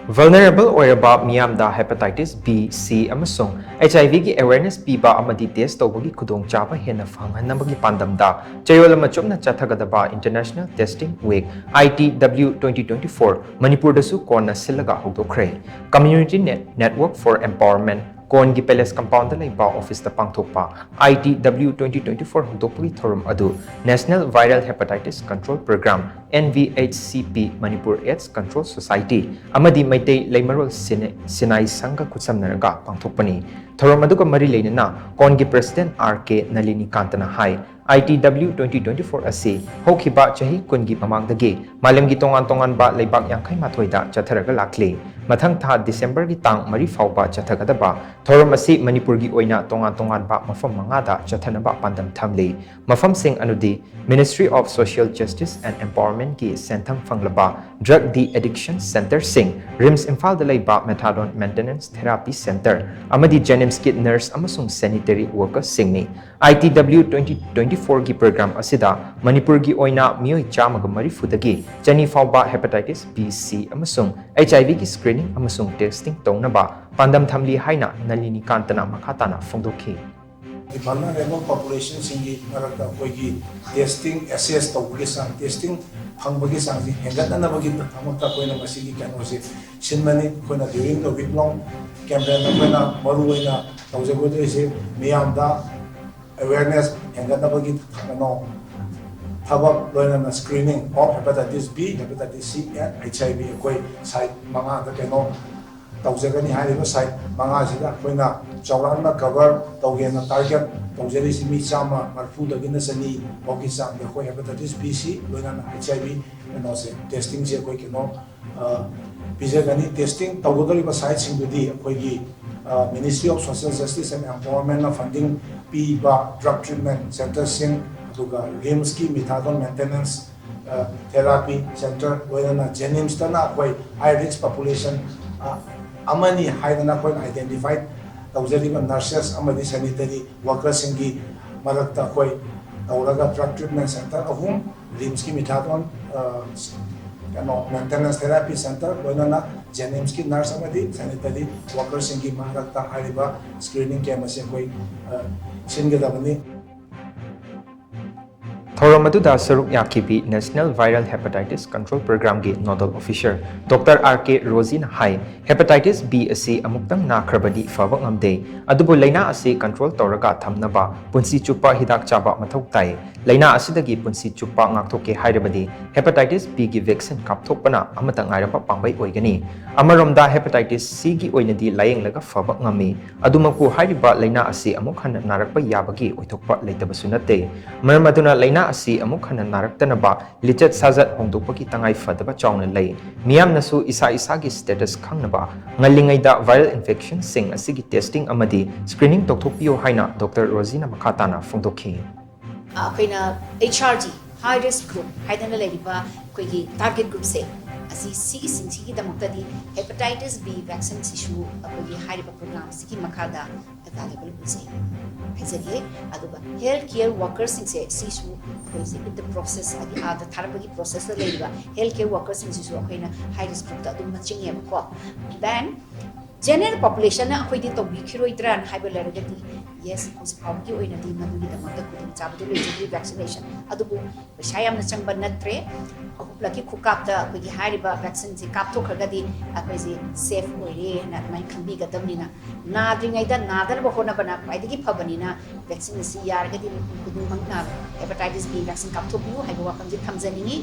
Vulnerable OIRABA MEEYAMDA hepatitis B, C, AMASUNG HIV ki awareness PIBA AMADI test TOUBAGI KHUDONG CHABA HENNA PHANGHANNABGI PANDAMDA CHAYOL CHUPNA CHATHAGADABA International Testing Week ITW 2024 Manipur Dasu Shillaga Houdokkhre Community Network for Empowerment Kon gi Palace Compound da laiba office da pangthokpa ITW 2024 Houdokkhre thorum adu National Viral Hepatitis Control Program NVHCP Manipur AIDS Control Society amadi maitei leimarol sinai sangha kutsamnaraga pangthokpani thorum aduga mari leinana kon gi President RK Nalini Kantana hai ITW 2024 asi hokhiba chahi kungi mamangdagi malemgi tongan ba leibak yangkhai mathoida chatharaga lakli mathang tha December gi tang mari fauba chathagadaba thorum asi Manipur gi oina tongan ba mafam mangada chathanaba pandam thamli mafam sing anudi Ministry of Social Justice and Empowerment ki sentham fanglaba Drug De-Addiction Center sing RIMS Imphal da leiba Methadone Maintenance Therapy Center amadi Jenims ki nurse amasung sanitary worker singni ITW 2024 gi program asida Manipur gi oina mioi chamaga marifudagi chani fauba hepatitis B, C amasung HIV gi screening amasung testing tongnaba pandam thamli haina Nalini Kantana makhatana phongdokhi vulnerable population singi marakta koigi testing assess tawgi sang testing phangbagi sang ji hengatnabagi thamata koina masigi kanosi sinmani koina during the week long campaign koina maruina tawjagode se miyamda awareness hengatnabagi thakano thabak loina screening of hepatitis B, hepatitis C and HIV koi site manga da keno tawjagani hariba site manga sida koina chawrana cover tawgena target tawjari simi chama marfu dagina sani bogi sam de koi hepatitis B, C loina HIV and also testing je koi keno bijagani testing tawgodari ba site singudi koi gi Ministry of Social Justice and Empowerment funding PIBA drug treatment center sing aduga RIMS ki methadone maintenance therapy center loina Jenims tana koi high risk population amani haidana koi identified tawjariba nurses amadi sanitary workers singi marakta koi tawraga drug treatment center ahum RIMS ki methadone maintenance therapy center loina Jenims ki nurse amadi sanitary workers singi marakta hariba screening camera se koi singedabani Thorum aduda saruk yakibi National Viral Hepatitis Control Program gi Nodal Officer Dr. RK Rosina hai Hepatitis B asi amuktang nakrabadi fabak ngamde adubu laina asi control toraga thamnaba punsi chupa hidak chaba mathok tai laina asidagi punsi chupa ngakthok ke hairabadi Hepatitis B gi vaccine kapthokpana amatang airapa pangbai oigani amaromda Hepatitis C gi oinadi layeng laga fabak ngami adumaku hairiba laina asi amuk han narakpa yabagi oithokpa leitabasu nate marmaduna laina asi amuk hana naraktanaba lichat sajat hongdokpaki tangai fadaba chawna lei miyamnasu isa gi status khangnaba ngalingaida viral infection sing asigi testing amadi screening tokthokpiyo haina Dr. Rosina makhatana phongdokhi akoina HRG high risk group haidana leriba koigi target group se asi sigi singsi damuktadi hepatitis B vaccine issue akoigi hairiba program sigi makhada available use haizage aduba healthcare workers singse issue koisi in the process adi ada tharapagi process la leriba healthcare workers singsu akoina high risk group da adum matching ko then general population na akoidi to bikhiroidran haiba leragati yes us pawki oina di maduni da mata kudin chabdu le vaccination adubu shayam na changba natre ahuplaki khukap da akoigi hariba vaccine ji kapto khagadi akoisi safe oire na mai khambi gadamni na nadringai da nadar ba hona bana paidigi phabani na vaccine si yargadi kudun mangna hepatitis B vaccine kapto biu haiba wakam ji thamjani